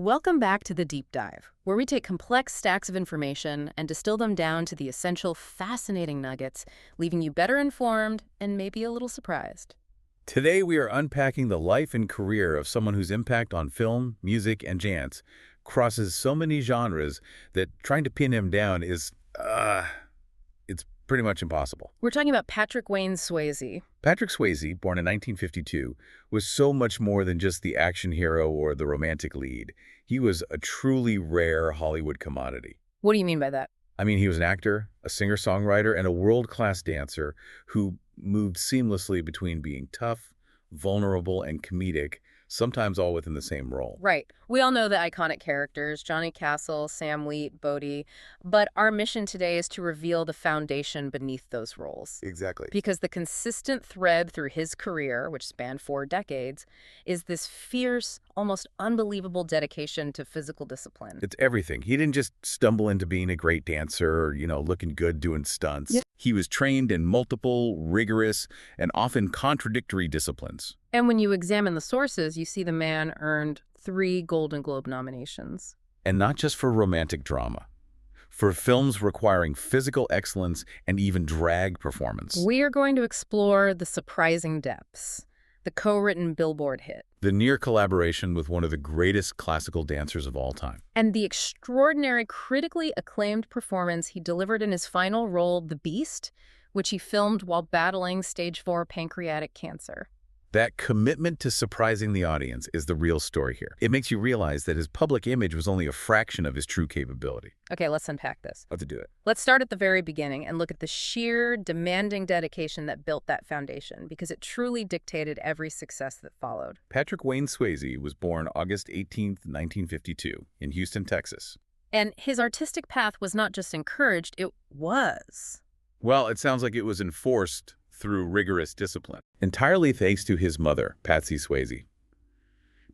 Welcome back to the Deep Dive, where we take complex stacks of information and distill them down to the essential, fascinating nuggets, leaving you better informed and maybe a little surprised. Today we are unpacking the life and career of someone whose impact on film, music, and dance crosses so many genres that trying to pin him down it's pretty much impossible. We're talking about Patrick Wayne Swayze. Patrick Swayze, born in 1952, was so much more than just the action hero or the romantic lead. He was a truly rare Hollywood commodity. What do you mean by that? I mean, he was an actor, a singer-songwriter, and a world-class dancer who moved seamlessly between being tough, vulnerable, and comedic, sometimes all within the same role. Right. We all know the iconic characters, Johnny Castle, Sam Wheat, Bodhi, but our mission today is to reveal the foundation beneath those roles. Exactly. Because the consistent thread through his career, which spanned 4 decades, is this fierce, almost unbelievable dedication to physical discipline. It's everything. He didn't just stumble into being a great dancer or, looking good doing stunts. Yeah. He was trained in multiple, rigorous, and often contradictory disciplines. And when you examine the sources, you see the man earned 3 Golden Globe nominations. And not just for romantic drama. For films requiring physical excellence and even drag performance. We are going to explore the surprising depths, the co-written Billboard hit, The near collaboration with one of the greatest classical dancers of all time. and the extraordinary, critically acclaimed performance he delivered in his final role, The Beast, which he filmed while battling stage 4 pancreatic cancer. That commitment to surprising the audience is the real story here. It makes you realize that his public image was only a fraction of his true capability. Okay, let's unpack this. How to do it. Let's start at the very beginning and look at the sheer, demanding dedication that built that foundation, because it truly dictated every success that followed. Patrick Wayne Swayze was born August 18, 1952, in Houston, Texas. And his artistic path was not just encouraged, it was. Well, it sounds like it was enforced through rigorous discipline, entirely thanks to his mother, Patsy Swayze.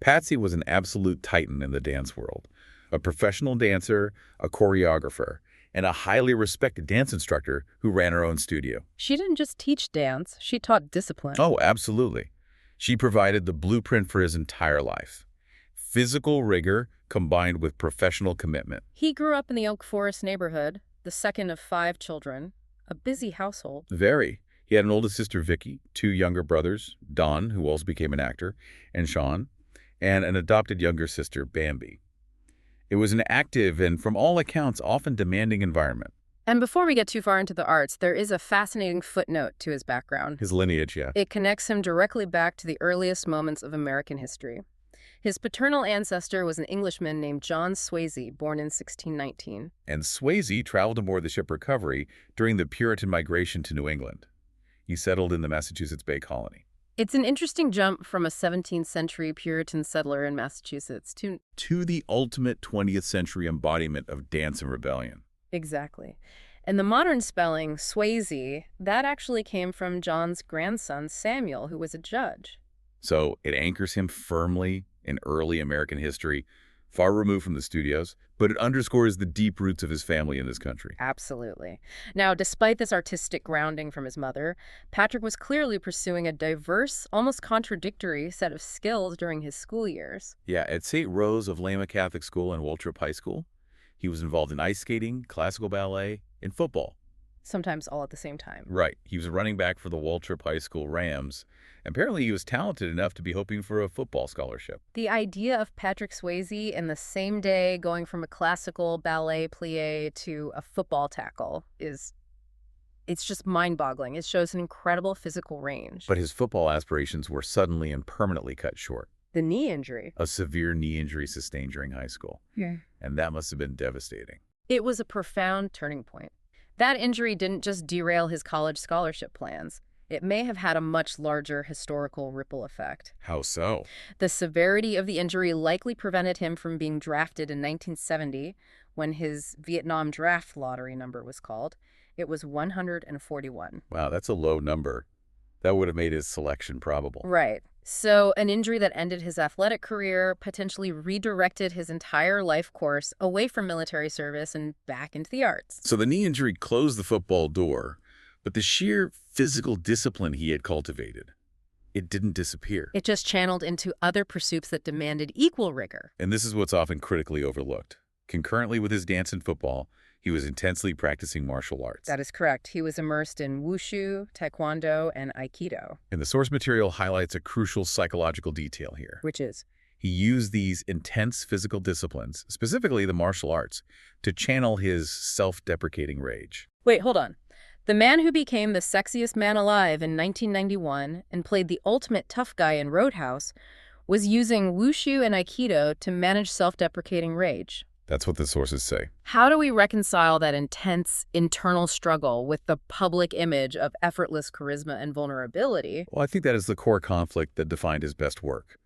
Patsy was an absolute titan in the dance world, a professional dancer, a choreographer, and a highly respected dance instructor who ran her own studio. She didn't just teach dance, she taught discipline. Oh, absolutely. She provided the blueprint for his entire life. Physical rigor combined with professional commitment. He grew up in the Oak Forest neighborhood, the second of 5 children, a busy household. Very. He had an older sister, Vicky, 2 younger brothers, Don, who also became an actor, and Sean, and an adopted younger sister, Bambi. It was an active and, from all accounts, often demanding environment. And before we get too far into the arts, there is a fascinating footnote to his background. His lineage, yeah. It connects him directly back to the earliest moments of American history. His paternal ancestor was an Englishman named John Swayze, born in 1619. And Swayze traveled aboard the ship Recovery during the Puritan migration to New England. He settled in the Massachusetts Bay Colony. It's an interesting jump from a 17th century Puritan settler in Massachusetts To the ultimate 20th century embodiment of dance and rebellion. Exactly. And the modern spelling, Swayze, that actually came from John's grandson, Samuel, who was a judge. So it anchors him firmly in early American history, far removed from the studios, but it underscores the deep roots of his family in this country. Absolutely. Now, despite this artistic grounding from his mother, Patrick was clearly pursuing a diverse, almost contradictory set of skills during his school years. Yeah, at St. Rose of Lima Catholic School and Waltrip High School, he was involved in ice skating, classical ballet, and football. Sometimes all at the same time. Right. He was a running back for the Waltrip High School Rams. Apparently, he was talented enough to be hoping for a football scholarship. The idea of Patrick Swayze in the same day going from a classical ballet plie to a football tackle it's just mind-boggling. It shows an incredible physical range. But his football aspirations were suddenly and permanently cut short. The knee injury. A severe knee injury sustained during high school. Yeah. And that must have been devastating. It was a profound turning point. That injury didn't just derail his college scholarship plans. It may have had a much larger historical ripple effect. How so? The severity of the injury likely prevented him from being drafted in 1970, when his Vietnam draft lottery number was called. It was 141. Wow, that's a low number. That would have made his selection probable. Right. So an injury that ended his athletic career potentially redirected his entire life course away from military service and back into the arts. So the knee injury closed the football door, but the sheer physical discipline he had cultivated, It didn't disappear. It just channeled into other pursuits that demanded equal rigor. And this is what's often critically overlooked. Concurrently with his dance and football, he was intensely practicing martial arts. That is correct. He was immersed in wushu, taekwondo, and aikido. And the source material highlights a crucial psychological detail here. Which is? He used these intense physical disciplines, specifically the martial arts, to channel his self-deprecating rage. Wait, hold on. The man who became the sexiest man alive in 1991 and played the ultimate tough guy in Roadhouse was using wushu and aikido to manage self-deprecating rage. That's what the sources say. How do we reconcile that intense internal struggle with the public image of effortless charisma and vulnerability? Well, I think that is the core conflict that defined his best work.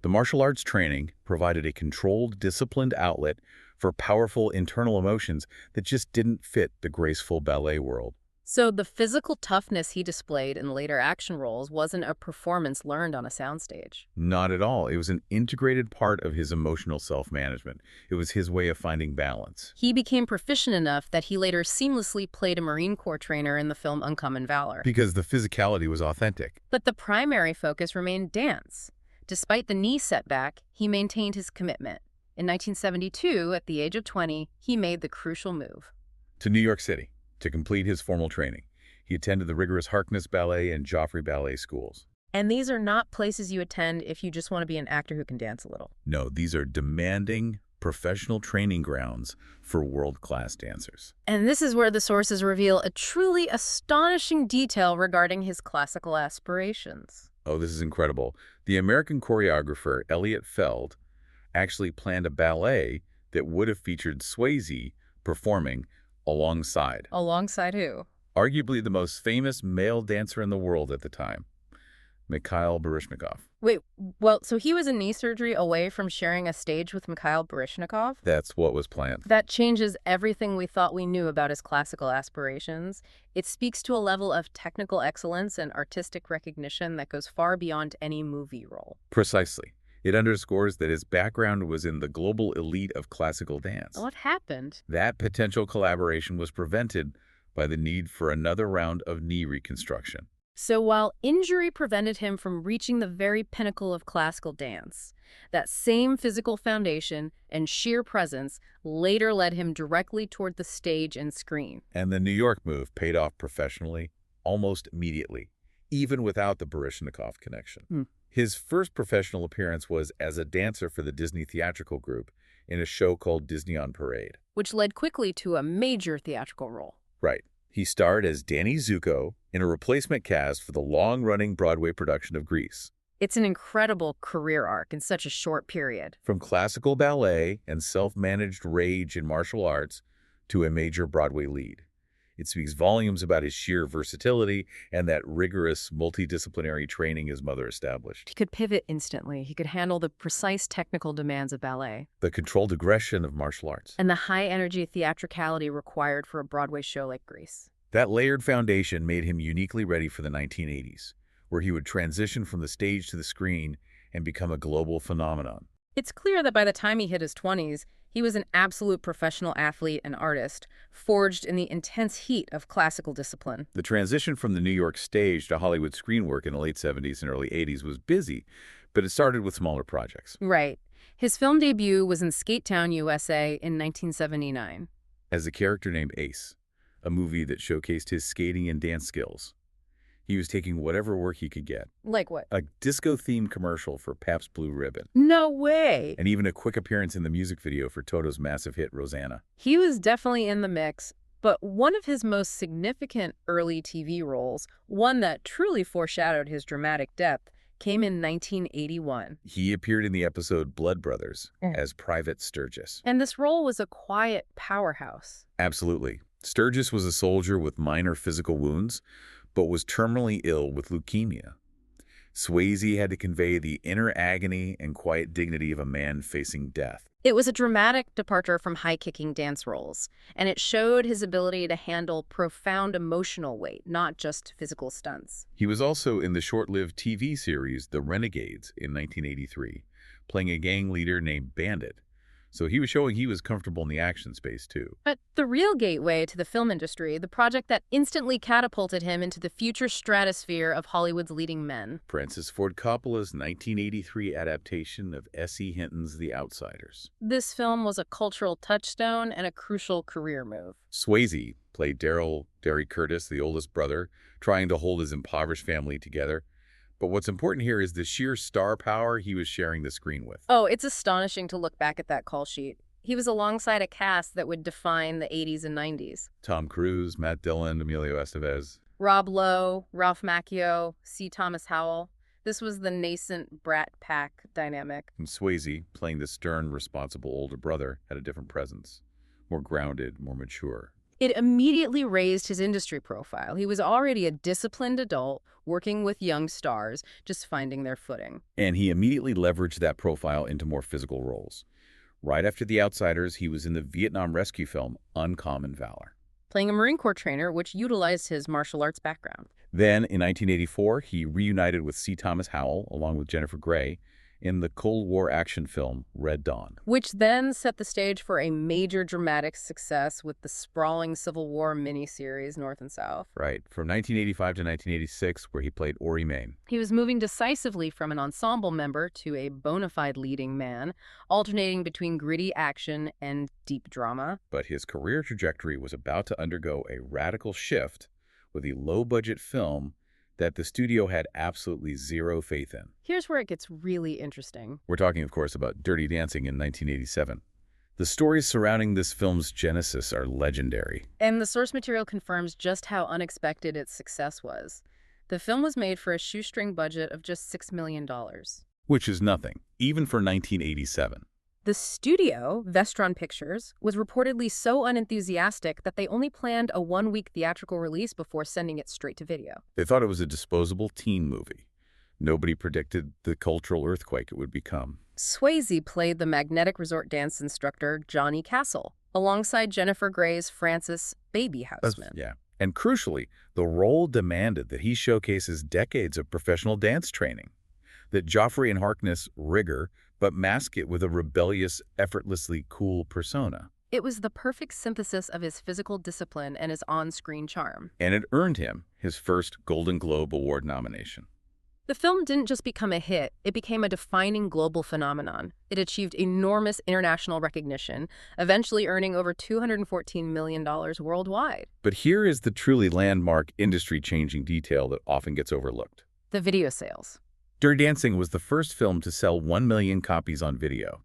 The martial arts training provided a controlled, disciplined outlet for powerful internal emotions that just didn't fit the graceful ballet world. So the physical toughness he displayed in later action roles wasn't a performance learned on a soundstage. Not at all. It was an integrated part of his emotional self-management. It was his way of finding balance. He became proficient enough that he later seamlessly played a Marine Corps trainer in the film Uncommon Valor. Because the physicality was authentic. But the primary focus remained dance. Despite the knee setback, he maintained his commitment. In 1972, at the age of 20, he made the crucial move. To New York City, to complete his formal training. He attended the rigorous Harkness Ballet and Joffrey Ballet schools. And these are not places you attend if you just want to be an actor who can dance a little. No, these are demanding, professional training grounds for world-class dancers. And this is where the sources reveal a truly astonishing detail regarding his classical aspirations. Oh, this is incredible. The American choreographer Elliot Feld actually planned a ballet that would have featured Swayze performing alongside. Alongside who? Arguably the most famous male dancer in the world at the time, Mikhail Baryshnikov. Wait, well, so he was a knee surgery away from sharing a stage with Mikhail Baryshnikov? That's what was planned. That changes everything we thought we knew about his classical aspirations. It speaks to a level of technical excellence and artistic recognition that goes far beyond any movie role. Precisely. It underscores that his background was in the global elite of classical dance. What happened? That potential collaboration was prevented by the need for another round of knee reconstruction. So while injury prevented him from reaching the very pinnacle of classical dance, that same physical foundation and sheer presence later led him directly toward the stage and screen. And the New York move paid off professionally almost immediately, even without the Baryshnikov connection. His first professional appearance was as a dancer for the Disney theatrical group in a show called Disney on Parade. Which led quickly to a major theatrical role. Right. He starred as Danny Zuko in a replacement cast for the long-running Broadway production of Grease. It's an incredible career arc in such a short period. From classical ballet and self-managed rage in martial arts to a major Broadway lead. It speaks volumes about his sheer versatility and that rigorous multidisciplinary training his mother established. He could pivot instantly. He could handle the precise technical demands of ballet. The controlled aggression of martial arts. And the high-energy theatricality required for a Broadway show like Grease. That layered foundation made him uniquely ready for the 1980s, where he would transition from the stage to the screen and become a global phenomenon. It's clear that by the time he hit his 20s, he was an absolute professional athlete and artist, forged in the intense heat of classical discipline. The transition from the New York stage to Hollywood screen work in the late 70s and early 80s was busy, but it started with smaller projects. Right. His film debut was in Skatetown, USA in 1979. As a character named Ace, a movie that showcased his skating and dance skills. He was taking whatever work he could get. Like what? A disco-themed commercial for Pabst Blue Ribbon. No way! And even a quick appearance in the music video for Toto's massive hit, Rosanna. He was definitely in the mix, but one of his most significant early TV roles, one that truly foreshadowed his dramatic depth, came in 1981. He appeared in the episode Blood Brothers as Private Sturgis. And this role was a quiet powerhouse. Absolutely. Sturgis was a soldier with minor physical wounds, but was terminally ill with leukemia. Swayze had to convey the inner agony and quiet dignity of a man facing death. It was a dramatic departure from high-kicking dance roles, and it showed his ability to handle profound emotional weight, not just physical stunts. He was also in the short-lived TV series The Renegades in 1983, playing a gang leader named Bandit. So he was showing he was comfortable in the action space, too. But the real gateway to the film industry, the project that instantly catapulted him into the future stratosphere of Hollywood's leading men. Francis Ford Coppola's 1983 adaptation of S.E. Hinton's The Outsiders. This film was a cultural touchstone and a crucial career move. Swayze played Derry Curtis, the oldest brother, trying to hold his impoverished family together. But what's important here is the sheer star power he was sharing the screen with. Oh, it's astonishing to look back at that call sheet. He was alongside a cast that would define the 80s and 90s. Tom Cruise, Matt Dillon, Emilio Estevez. Rob Lowe, Ralph Macchio, C. Thomas Howell. This was the nascent brat pack dynamic. And Swayze, playing the stern, responsible older brother, had a different presence. More grounded, more mature. It immediately raised his industry profile. He was already a disciplined adult, working with young stars, just finding their footing. And he immediately leveraged that profile into more physical roles. Right after The Outsiders, he was in the Vietnam rescue film Uncommon Valor, Playing a Marine Corps trainer, which utilized his martial arts background. Then, in 1984, he reunited with C. Thomas Howell, along with Jennifer Grey, in the Cold War action film Red Dawn. Which then set the stage for a major dramatic success with the sprawling Civil War miniseries North and South. Right, from 1985 to 1986, where he played Ori Main. He was moving decisively from an ensemble member to a bona fide leading man, alternating between gritty action and deep drama. But his career trajectory was about to undergo a radical shift with a low-budget film that the studio had absolutely zero faith in. Here's where it gets really interesting. We're talking, of course, about Dirty Dancing in 1987. The stories surrounding this film's genesis are legendary. And the source material confirms just how unexpected its success was. The film was made for a shoestring budget of just $6 million. Which is nothing, even for 1987. The studio, Vestron Pictures, was reportedly so unenthusiastic that they only planned a one-week theatrical release before sending it straight to video. They thought it was a disposable teen movie. Nobody predicted the cultural earthquake it would become. Swayze played the magnetic resort dance instructor Johnny Castle, alongside Jennifer Grey's Francis Baby Houseman. Yeah. And crucially, the role demanded that he showcases decades of professional dance training. That Joffrey and Harkness rigor, but mask it with a rebellious, effortlessly cool persona. It was the perfect synthesis of his physical discipline and his on-screen charm. And it earned him his first Golden Globe Award nomination. The film didn't just become a hit, it became a defining global phenomenon. It achieved enormous international recognition, eventually earning over $214 million worldwide. But here is the truly landmark, industry-changing detail that often gets overlooked. The video sales. Dirty Dancing was the first film to sell 1 million copies on video.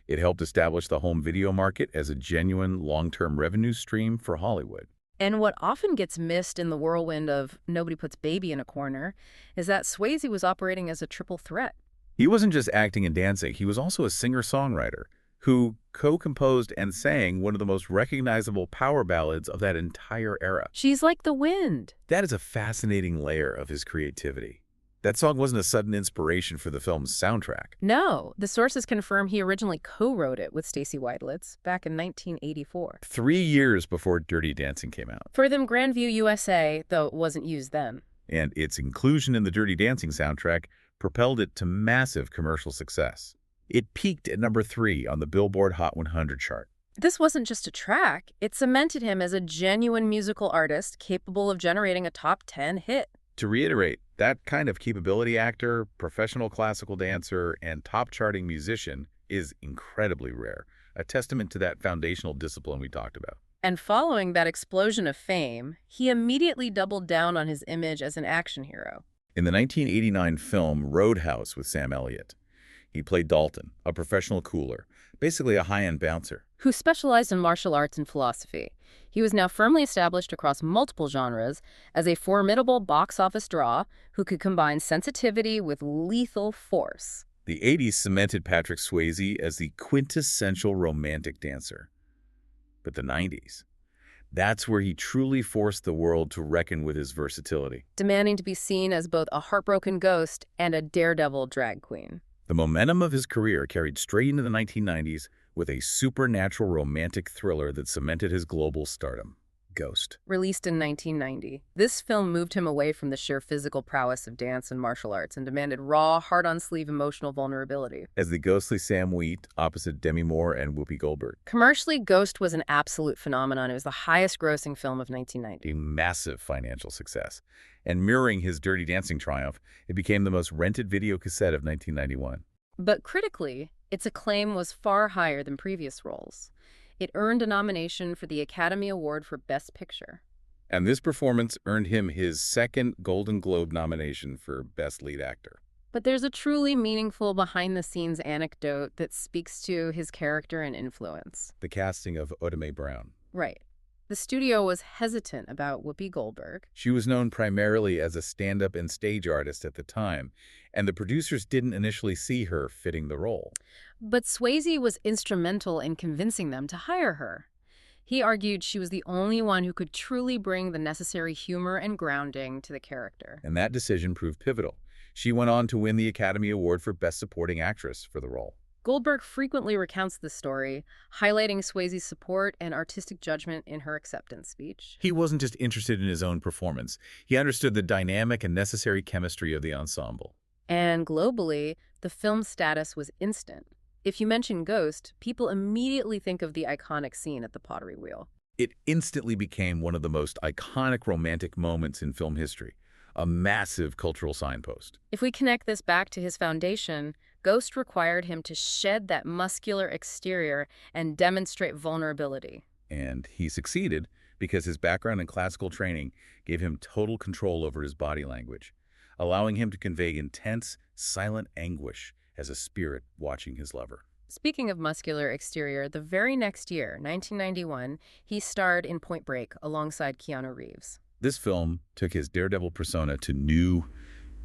It helped establish the home video market as a genuine long-term revenue stream for Hollywood. And what often gets missed in the whirlwind of nobody puts baby in a corner is that Swayze was operating as a triple threat. He wasn't just acting and dancing, he was also a singer-songwriter who co-composed and sang one of the most recognizable power ballads of that entire era. She's Like the Wind. That is a fascinating layer of his creativity. That song wasn't a sudden inspiration for the film's soundtrack. No, the sources confirm he originally co-wrote it with Stacey Weidlitz back in 1984. 3 years before Dirty Dancing came out. For them Grandview USA, though it wasn't used then. And its inclusion in the Dirty Dancing soundtrack propelled it to massive commercial success. It peaked at number 3 on the Billboard Hot 100 chart. This wasn't just a track. It cemented him as a genuine musical artist capable of generating a top 10 hit. To reiterate, that kind of capability actor, professional classical dancer, and top-charting musician is incredibly rare, a testament to that foundational discipline we talked about. And following that explosion of fame, he immediately doubled down on his image as an action hero. In the 1989 film Roadhouse with Sam Elliott, he played Dalton, a professional cooler, basically a high-end bouncer. Who specialized in martial arts and philosophy. He was now firmly established across multiple genres as a formidable box office draw who could combine sensitivity with lethal force. The 80s cemented Patrick Swayze as the quintessential romantic dancer. But the 90s, that's where he truly forced the world to reckon with his versatility. Demanding to be seen as both a heartbroken ghost and a daredevil drag queen. The momentum of his career carried straight into the 1990s with a supernatural romantic thriller that cemented his global stardom. Ghost. Released in 1990, this film moved him away from the sheer physical prowess of dance and martial arts and demanded raw, hard-on-sleeve emotional vulnerability. As the ghostly Sam Wheat opposite Demi Moore and Whoopi Goldberg. Commercially, Ghost was an absolute phenomenon. It was the highest-grossing film of 1990. A massive financial success. And mirroring his Dirty Dancing triumph, it became the most rented video cassette of 1991. But critically, its acclaim was far higher than previous roles. It earned a nomination for the Academy Award for Best Picture. And this performance earned him his second Golden Globe nomination for Best Lead Actor. But there's a truly meaningful behind-the-scenes anecdote that speaks to his character and influence. The casting of Oda Brown. Right. The studio was hesitant about Whoopi Goldberg. She was known primarily as a stand-up and stage artist at the time, and the producers didn't initially see her fitting the role. But Swayze was instrumental in convincing them to hire her. He argued she was the only one who could truly bring the necessary humor and grounding to the character. And that decision proved pivotal. She went on to win the Academy Award for Best Supporting Actress for the role. Goldberg frequently recounts this story, highlighting Swayze's support and artistic judgment in her acceptance speech. He wasn't just interested in his own performance. He understood the dynamic and necessary chemistry of the ensemble. And globally, the film's status was instant. If you mention Ghost, people immediately think of the iconic scene at the pottery wheel. It instantly became one of the most iconic romantic moments in film history, a massive cultural signpost. If we connect this back to his foundation, Ghost required him to shed that muscular exterior and demonstrate vulnerability. And he succeeded because his background in classical training gave him total control over his body language, allowing him to convey intense, silent anguish as a spirit watching his lover. Speaking of muscular exterior, the very next year, 1991, he starred in Point Break alongside Keanu Reeves. This film took his daredevil persona to new,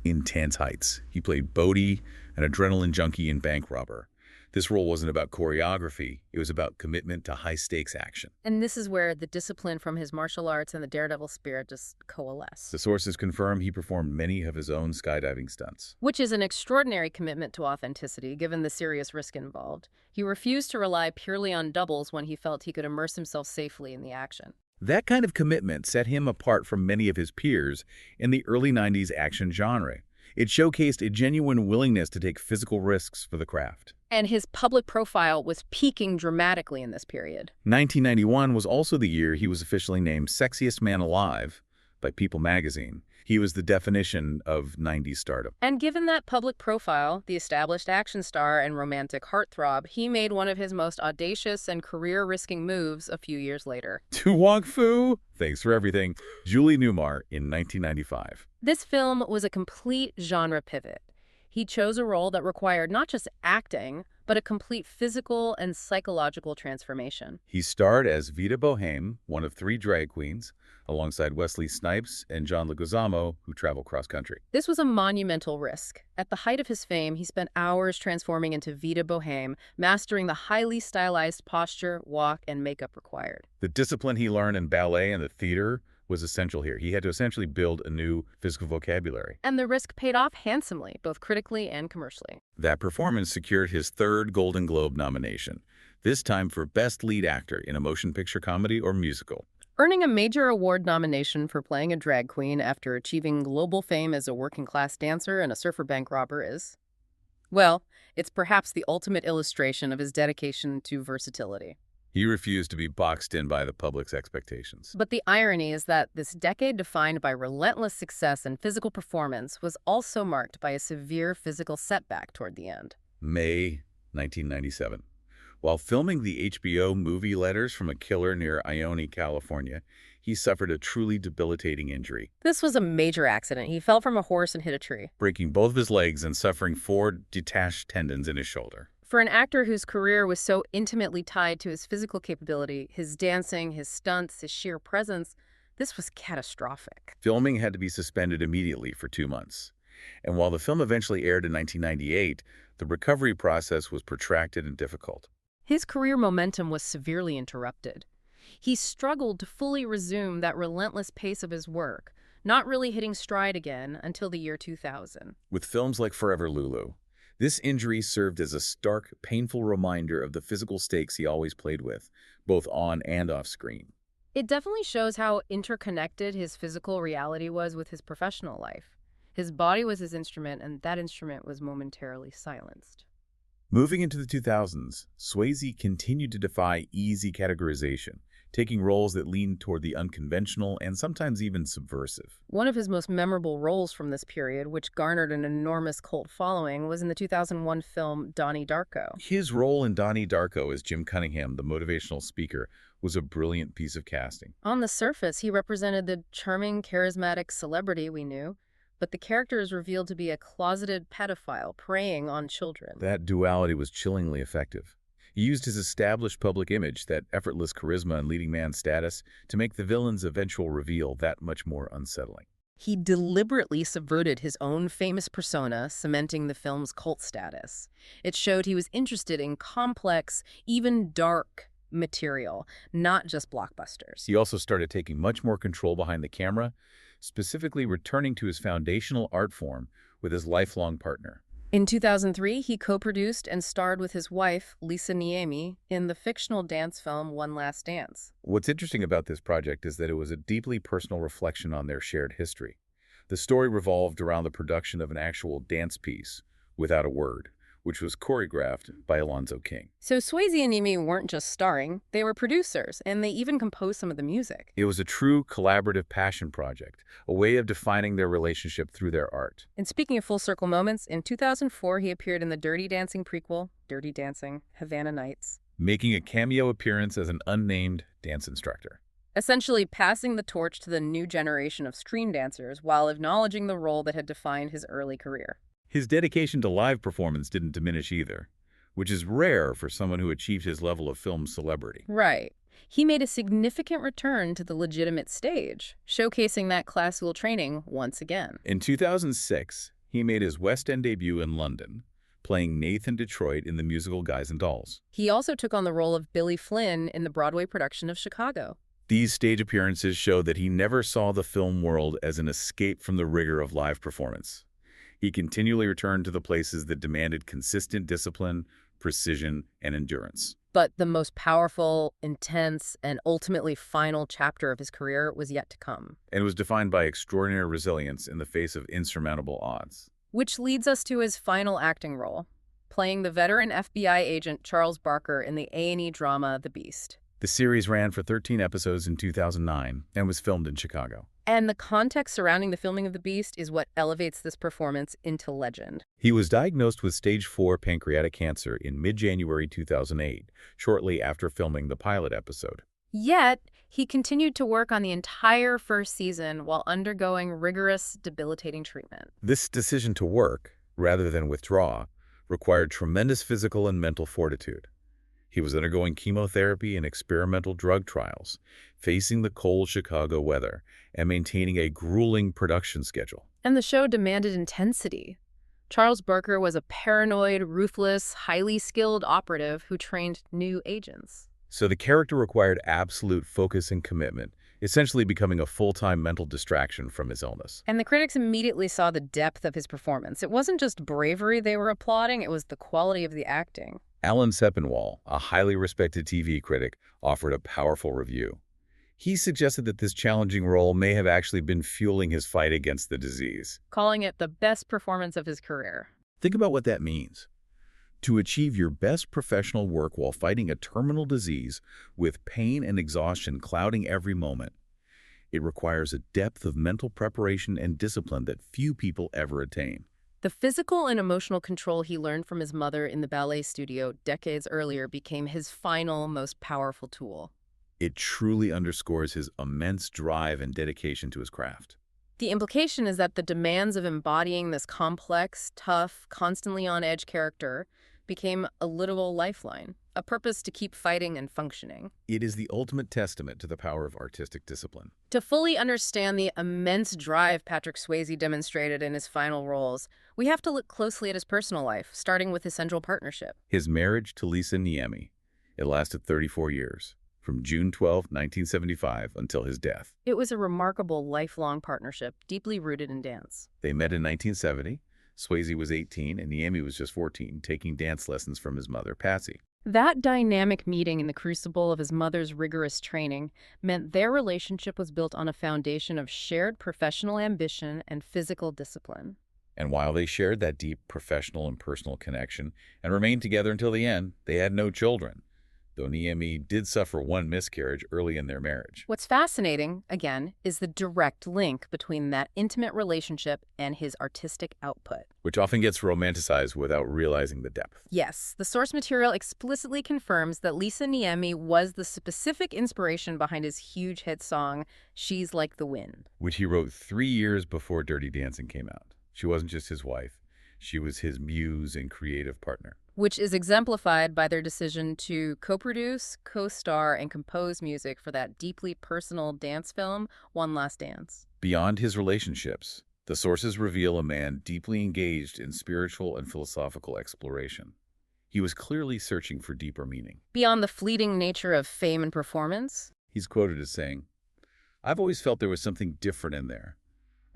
intense heights. He played Bodhi, an adrenaline junkie and bank robber. This role wasn't about choreography. It was about commitment to high-stakes action. And this is where the discipline from his martial arts and the daredevil spirit just coalesce. The sources confirm he performed many of his own skydiving stunts. Which is an extraordinary commitment to authenticity, given the serious risk involved. He refused to rely purely on doubles when he felt he could immerse himself safely in the action. That kind of commitment set him apart from many of his peers in the early 90s action genre. It showcased a genuine willingness to take physical risks for the craft. And his public profile was peaking dramatically in this period. 1991 was also the year he was officially named Sexiest Man Alive by People magazine. He was the definition of 90s stardom. And given that public profile, the established action star and romantic heartthrob, he made one of his most audacious and career-risking moves a few years later. To Wong Fu, thanks for everything, Julie Newmar in 1995. This film was a complete genre pivot. He chose a role that required not just acting, but a complete physical and psychological transformation. He starred as Vita Boheme, one of 3 drag queens, alongside Wesley Snipes and John Leguizamo, who travel cross-country. This was a monumental risk. At the height of his fame, he spent hours transforming into Vita Boheme, mastering the highly stylized posture, walk, and makeup required. The discipline he learned in ballet and the theater was essential here. He had to essentially build a new physical vocabulary. And the risk paid off handsomely, both critically and commercially. That performance secured his 3rd Golden Globe nomination, this time for Best Lead Actor in a Motion Picture Comedy or Musical. Earning a major award nomination for playing a drag queen after achieving global fame as a working-class dancer and a surfer bank robber is, well, it's perhaps the ultimate illustration of his dedication to versatility. He refused to be boxed in by the public's expectations. But the irony is that this decade defined by relentless success and physical performance was also marked by a severe physical setback toward the end. May 1997. While filming the HBO movie Letters from a Killer near Ione, California, he suffered a truly debilitating injury. This was a major accident. He fell from a horse and hit a tree, breaking both of his legs and suffering 4 detached tendons in his shoulder. For an actor whose career was so intimately tied to his physical capability, his dancing, his stunts, his sheer presence, this was catastrophic. Filming had to be suspended immediately for 2 months. And while the film eventually aired in 1998, the recovery process was protracted and difficult. His career momentum was severely interrupted. He struggled to fully resume that relentless pace of his work, not really hitting stride again until the year 2000. With films like Forever Lulu, this injury served as a stark, painful reminder of the physical stakes he always played with, both on and off screen. It definitely shows how interconnected his physical reality was with his professional life. His body was his instrument, and that instrument was momentarily silenced. Moving into the 2000s, Swayze continued to defy easy categorization, taking roles that leaned toward the unconventional and sometimes even subversive. One of his most memorable roles from this period, which garnered an enormous cult following, was in the 2001 film Donnie Darko. His role in Donnie Darko as Jim Cunningham, the motivational speaker, was a brilliant piece of casting. On the surface, he represented the charming, charismatic celebrity we knew, but the character is revealed to be a closeted pedophile preying on children. That duality was chillingly effective. He used his established public image, that effortless charisma and leading man status, to make the villain's eventual reveal that much more unsettling. He deliberately subverted his own famous persona, cementing the film's cult status. It showed he was interested in complex, even dark material, not just blockbusters. He also started taking much more control behind the camera, specifically returning to his foundational art form with his lifelong partner. In 2003, he co-produced and starred with his wife, Lisa Niemi, in the fictional dance film One Last Dance. What's interesting about this project is that it was a deeply personal reflection on their shared history. The story revolved around the production of an actual dance piece, Without a Word, which was choreographed by Alonzo King. So Swayze and Niemi weren't just starring, they were producers, and they even composed some of the music. It was a true collaborative passion project, a way of defining their relationship through their art. And speaking of full circle moments, in 2004 he appeared in the Dirty Dancing prequel, Dirty Dancing, Havana Nights, Making a cameo appearance as an unnamed dance instructor. essentially passing the torch to the new generation of stream dancers while acknowledging the role that had defined his early career. His dedication to live performance didn't diminish either, which is rare for someone who achieved his level of film celebrity. Right. He made a significant return to the legitimate stage, showcasing that classical training once again. In 2006, he made his West End debut in London, playing Nathan Detroit in the musical Guys and Dolls. He also took on the role of Billy Flynn in the Broadway production of Chicago. These stage appearances show that he never saw the film world as an escape from the rigor of live performance. He continually returned to the places that demanded consistent discipline, precision, and endurance. But the most powerful, intense, and ultimately final chapter of his career was yet to come. And it was defined by extraordinary resilience in the face of insurmountable odds. Which leads us to his final acting role, playing the veteran FBI agent Charles Barker in the A&E drama The Beast. The series ran for 13 episodes in 2009 and was filmed in Chicago. And the context surrounding the filming of The Beast is what elevates this performance into legend. He was diagnosed with stage 4 pancreatic cancer in mid-January 2008, shortly after filming the pilot episode. Yet, he continued to work on the entire first season while undergoing rigorous, debilitating treatment. This decision to work, rather than withdraw, required tremendous physical and mental fortitude. He was undergoing chemotherapy and experimental drug trials, facing the cold Chicago weather, and maintaining a grueling production schedule. And the show demanded intensity. Charles Barker was a paranoid, ruthless, highly skilled operative who trained new agents. So the character required absolute focus and commitment, essentially becoming a full-time mental distraction from his illness. And the critics immediately saw the depth of his performance. It wasn't just bravery they were applauding, it was the quality of the acting. Alan Sepinwall, a highly respected TV critic, offered a powerful review. He suggested that this challenging role may have actually been fueling his fight against the disease, calling it the best performance of his career. Think about what that means. To achieve your best professional work while fighting a terminal disease with pain and exhaustion clouding every moment, it requires a depth of mental preparation and discipline that few people ever attain. The physical and emotional control he learned from his mother in the ballet studio decades earlier became his final, most powerful tool. It truly underscores his immense drive and dedication to his craft. The implication is that the demands of embodying this complex, tough, constantly on-edge character became a literal lifeline, a purpose to keep fighting and functioning. It is the ultimate testament to the power of artistic discipline. To fully understand the immense drive Patrick Swayze demonstrated in his final roles, we have to look closely at his personal life, starting with his central partnership. His marriage to Lisa Niemi. It lasted 34 years, from June 12, 1975 until his death. It was a remarkable lifelong partnership, deeply rooted in dance. They met in 1970. Swayze was 18 and Niemi was just 14, taking dance lessons from his mother, Patsy. That dynamic meeting in the crucible of his mother's rigorous training meant their relationship was built on a foundation of shared professional ambition and physical discipline. And while they shared that deep professional and personal connection and remained together until the end, they had no children, though Niemi did suffer one miscarriage early in their marriage, What's fascinating, again, is the direct link between that intimate relationship and his artistic output. which often gets romanticized without realizing the depth, Yes, the source material explicitly confirms that Lisa Niemi was the specific inspiration behind his huge hit song, She's Like the Wind. which he wrote 3 years before Dirty Dancing came out. She wasn't just his wife. She was his muse and creative partner. Which is exemplified by their decision to co-produce, co-star, and compose music for that deeply personal dance film, One Last Dance. Beyond his relationships, the sources reveal a man deeply engaged in spiritual and philosophical exploration. He was clearly searching for deeper meaning. Beyond the fleeting nature of fame and performance, He's quoted as saying, "I've always felt there was something different in there.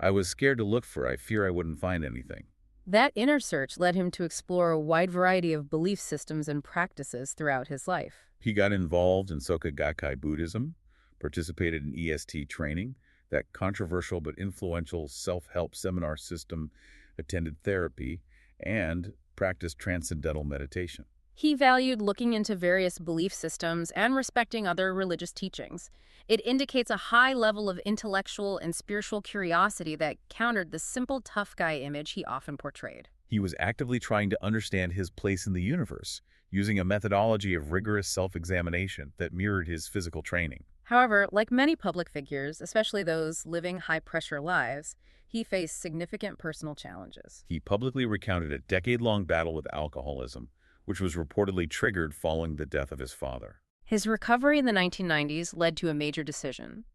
I was scared to look for it. I fear I wouldn't find anything." that inner search led him to explore a wide variety of belief systems and practices throughout his life. He got involved in Soka Gakkai Buddhism, participated in EST training, that controversial but influential self-help seminar system, attended therapy, and practiced transcendental meditation. He valued looking into various belief systems and respecting other religious teachings. It indicates a high level of intellectual and spiritual curiosity that countered the simple tough guy image he often portrayed. He was actively trying to understand his place in the universe, using a methodology of rigorous self-examination that mirrored his physical training. However, like many public figures, especially those living high-pressure lives, he faced significant personal challenges. He publicly recounted a decade-long battle with alcoholism, which was reportedly triggered following the death of his father. His recovery in the 1990s led to a major decision.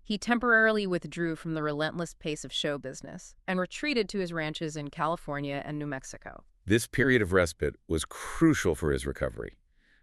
He temporarily withdrew from the relentless pace of show business and retreated to his ranches in California and New Mexico. This period of respite was crucial for his recovery,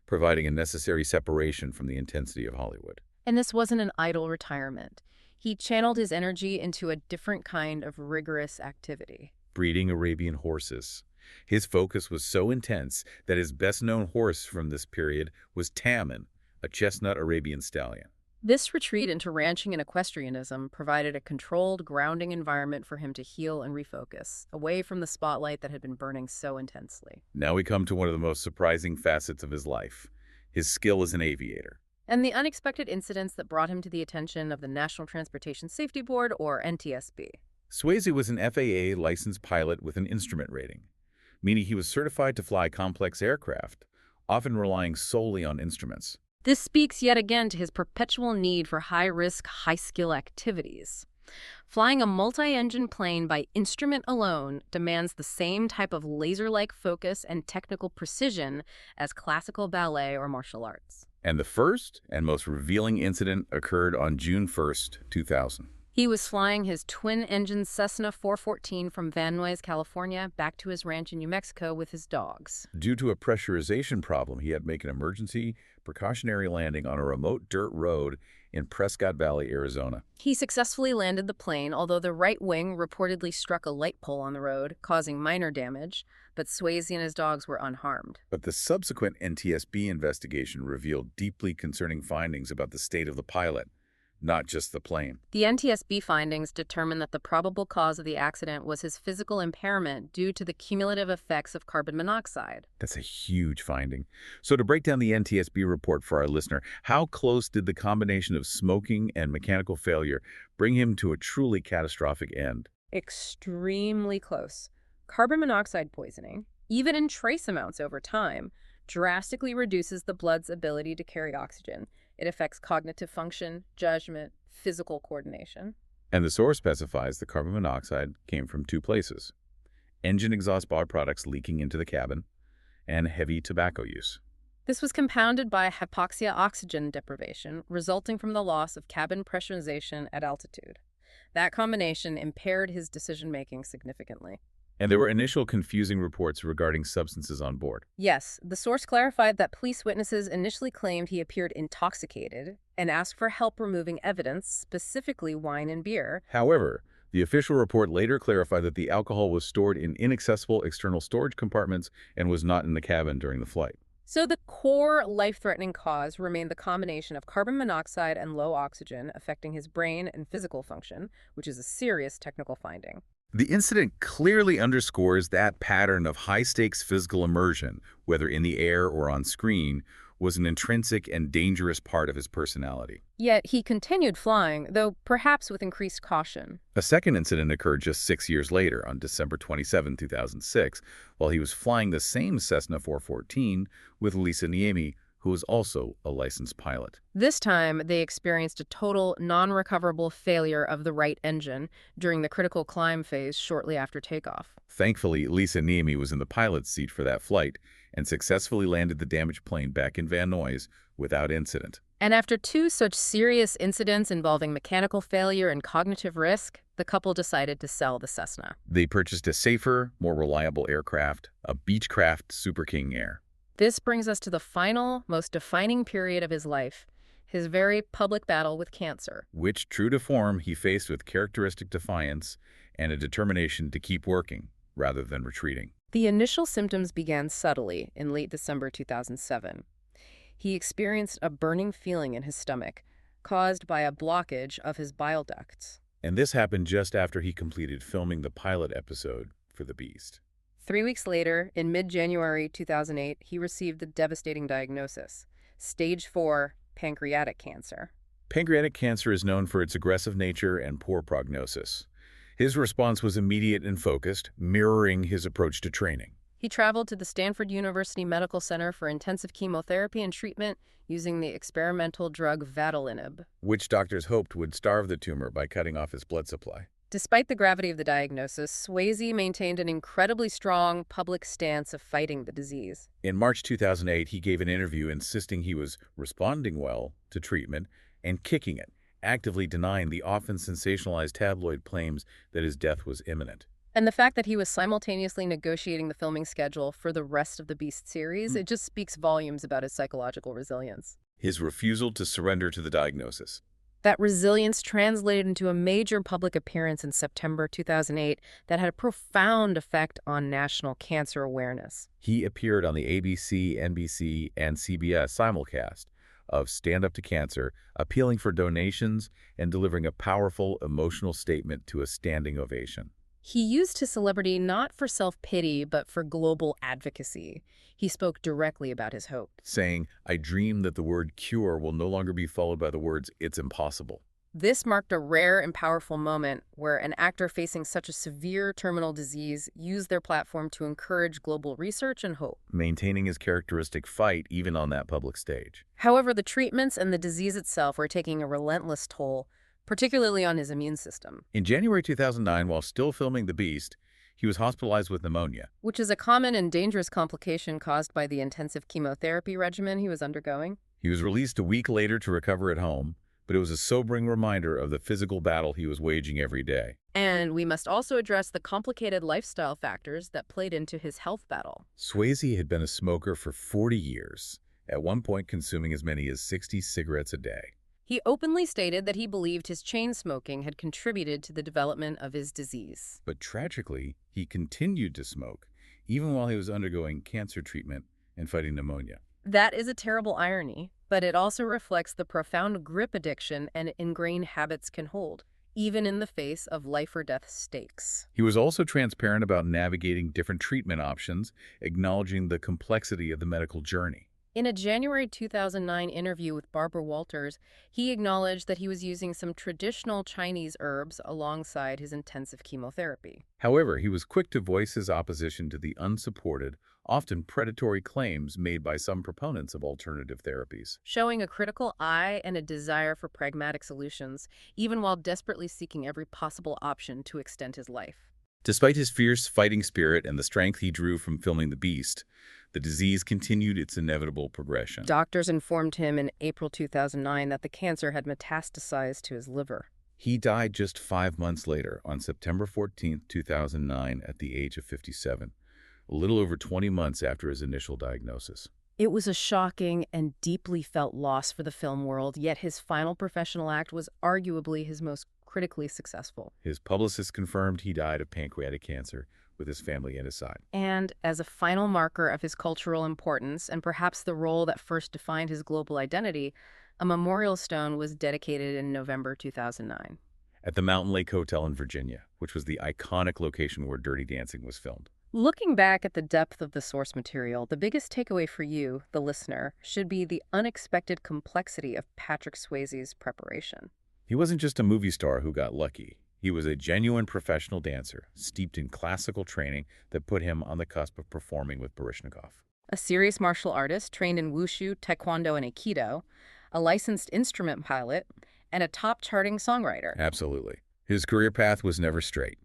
providing a necessary separation from the intensity of Hollywood. And this wasn't an idle retirement. He channeled his energy into a different kind of rigorous activity. Breeding Arabian horses. His focus was so intense that his best-known horse from this period was Tammin, a chestnut Arabian stallion. This retreat into ranching and equestrianism provided a controlled, grounding environment for him to heal and refocus, away from the spotlight that had been burning so intensely. Now we come to one of the most surprising facets of his life, his skill as an aviator. And the unexpected incidents that brought him to the attention of the National Transportation Safety Board, or NTSB. Swayze was an FAA licensed pilot with an instrument rating, meaning he was certified to fly complex aircraft, often relying solely on instruments. This speaks yet again to his perpetual need for high-risk, high-skill activities. Flying a multi-engine plane by instrument alone demands the same type of laser-like focus and technical precision as classical ballet or martial arts. And the first and most revealing incident occurred on June 1st, 2000. He was flying his twin-engine Cessna 414 from Van Nuys, California, back to his ranch in New Mexico with his dogs. Due to a pressurization problem, he had to make an emergency precautionary landing on a remote dirt road in Prescott Valley, Arizona. He successfully landed the plane, although the right wing reportedly struck a light pole on the road, causing minor damage, but Swayze and his dogs were unharmed. But the subsequent NTSB investigation revealed deeply concerning findings about the state of the pilot, not just the plane. The NTSB findings determined that the probable cause of the accident was his physical impairment due to the cumulative effects of carbon monoxide. That's a huge finding. So to break down the NTSB report for our listener, how close did the combination of smoking and mechanical failure bring him to a truly catastrophic end? Extremely close. Carbon monoxide poisoning, even in trace amounts over time, drastically reduces the blood's ability to carry oxygen. It affects cognitive function, judgment, physical coordination. And the source specifies the carbon monoxide came from two places: engine exhaust byproducts leaking into the cabin and heavy tobacco use. This was compounded by hypoxia oxygen deprivation resulting from the loss of cabin pressurization at altitude. That combination impaired his decision-making significantly. And there were initial confusing reports regarding substances on board. Yes, the source clarified that police witnesses initially claimed he appeared intoxicated and asked for help removing evidence, specifically wine and beer. However, the official report later clarified that the alcohol was stored in inaccessible external storage compartments and was not in the cabin during the flight. So the core life-threatening cause remained the combination of carbon monoxide and low oxygen affecting his brain and physical function, which is a serious technical finding. The incident clearly underscores that pattern of high-stakes physical immersion, whether in the air or on screen, was an intrinsic and dangerous part of his personality. Yet he continued flying, though perhaps with increased caution. A second incident occurred just 6 years later, on December 27, 2006, while he was flying the same Cessna 414 with Lisa Niemi, who was also a licensed pilot. This time, they experienced a total, non-recoverable failure of the right engine during the critical climb phase shortly after takeoff. Thankfully, Lisa Niemi was in the pilot's seat for that flight and successfully landed the damaged plane back in Van Nuys without incident. And after two such serious incidents involving mechanical failure and cognitive risk, the couple decided to sell the Cessna. They purchased a safer, more reliable aircraft, a Beechcraft Super King Air. This brings us to the final, most defining period of his life, his very public battle with cancer. Which, true to form, he faced with characteristic defiance and a determination to keep working rather than retreating. The initial symptoms began subtly in late December 2007. He experienced a burning feeling in his stomach, caused by a blockage of his bile ducts. And this happened just after he completed filming the pilot episode for The Beast. 3 weeks later, in mid-January 2008, he received the devastating diagnosis: stage 4 pancreatic cancer. Pancreatic cancer is known for its aggressive nature and poor prognosis. His response was immediate and focused, mirroring his approach to training. He traveled to the Stanford University Medical Center for intensive chemotherapy and treatment using the experimental drug Vadalinib. Which doctors hoped would starve the tumor by cutting off his blood supply. Despite the gravity of the diagnosis, Swayze maintained an incredibly strong public stance of fighting the disease. In March 2008, he gave an interview insisting he was responding well to treatment and kicking it, actively denying the often sensationalized tabloid claims that his death was imminent. And the fact that he was simultaneously negotiating the filming schedule for the rest of the Beast series, it just speaks volumes about his psychological resilience. His refusal to surrender to the diagnosis. That resilience translated into a major public appearance in September 2008 that had a profound effect on national cancer awareness. He appeared on the ABC, NBC, and CBS simulcast of Stand Up to Cancer, appealing for donations and delivering a powerful, emotional statement to a standing ovation. He used his celebrity not for self-pity, but for global advocacy. He spoke directly about his hope, saying, "I dream that the word cure will no longer be followed by the words, 'it's impossible.'" This marked a rare and powerful moment where an actor facing such a severe terminal disease used their platform to encourage global research and hope, maintaining his characteristic fight even on that public stage. However, the treatments and the disease itself were taking a relentless toll, particularly on his immune system. In January 2009, while still filming The Beast, he was hospitalized with pneumonia, which is a common and dangerous complication caused by the intensive chemotherapy regimen he was undergoing. He was released a week later to recover at home, but it was a sobering reminder of the physical battle he was waging every day. And we must also address the complicated lifestyle factors that played into his health battle. Swayze had been a smoker for 40 years, at one point consuming as many as 60 cigarettes a day. He openly stated that he believed his chain smoking had contributed to the development of his disease. But tragically, he continued to smoke, even while he was undergoing cancer treatment and fighting pneumonia. That is a terrible irony, but it also reflects the profound grip addiction and ingrained habits can hold, even in the face of life-or-death stakes. He was also transparent about navigating different treatment options, acknowledging the complexity of the medical journey. In a January 2009 interview with Barbara Walters, he acknowledged that he was using some traditional Chinese herbs alongside his intensive chemotherapy. However, he was quick to voice his opposition to the unsupported, often predatory claims made by some proponents of alternative therapies, showing a critical eye and a desire for pragmatic solutions, even while desperately seeking every possible option to extend his life. Despite his fierce fighting spirit and the strength he drew from filming The Beast, the disease continued its inevitable progression. Doctors informed him in April 2009 that the cancer had metastasized to his liver. He died just 5 months later, on September 14, 2009, at the age of 57, a little over 20 months after his initial diagnosis. It was a shocking and deeply felt loss for the film world, yet his final professional act was arguably his most critically successful. His publicist confirmed he died of pancreatic cancer, with his family and his side. And as a final marker of his cultural importance and perhaps the role that first defined his global identity, a memorial stone was dedicated in November 2009. At the Mountain Lake Hotel in Virginia, which was the iconic location where Dirty Dancing was filmed. Looking back at the depth of the source material, the biggest takeaway for you, the listener, should be the unexpected complexity of Patrick Swayze's preparation. He wasn't just a movie star who got lucky. He was a genuine professional dancer, steeped in classical training that put him on the cusp of performing with Baryshnikov. A serious martial artist trained in wushu, taekwondo, and aikido, a licensed instrument pilot, and a top-charting songwriter. Absolutely. His career path was never straight.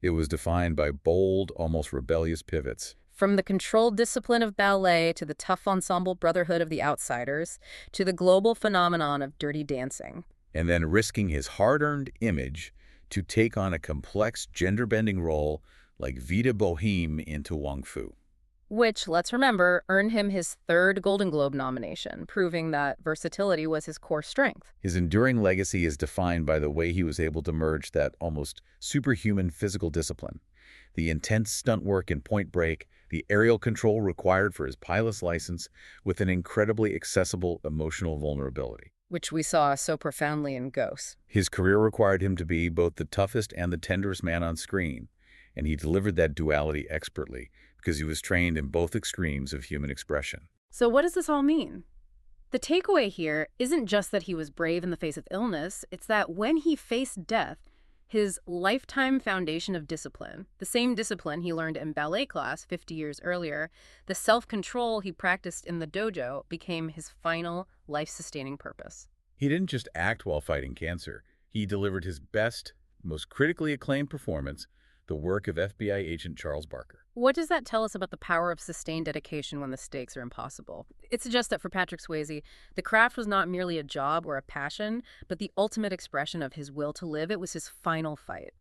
It was defined by bold, almost rebellious pivots. From the controlled discipline of ballet to the tough ensemble brotherhood of the outsiders to the global phenomenon of Dirty Dancing. And then risking his hard-earned image to take on a complex gender-bending role like Vita Boheme in To Wong Fu. Which, let's remember, earned him his third Golden Globe nomination, proving that versatility was his core strength. His enduring legacy is defined by the way he was able to merge that almost superhuman physical discipline, the intense stunt work in Point Break, the aerial control required for his pilot's license, with an incredibly accessible emotional vulnerability. Which we saw so profoundly in Ghost. His career required him to be both the toughest and the tenderest man on screen, and he delivered that duality expertly because he was trained in both extremes of human expression. So what does this all mean? The takeaway here isn't just that he was brave in the face of illness, it's that when he faced death, his lifetime foundation of discipline, the same discipline he learned in ballet class 50 years earlier, the self-control he practiced in the dojo, became his final life-sustaining purpose. He didn't just act while fighting cancer. He delivered his best, most critically acclaimed performance, the work of FBI agent Charles Barker. What does that tell us about the power of sustained dedication when the stakes are impossible? It suggests that for Patrick Swayze, the craft was not merely a job or a passion, but the ultimate expression of his will to live. It was his final fight.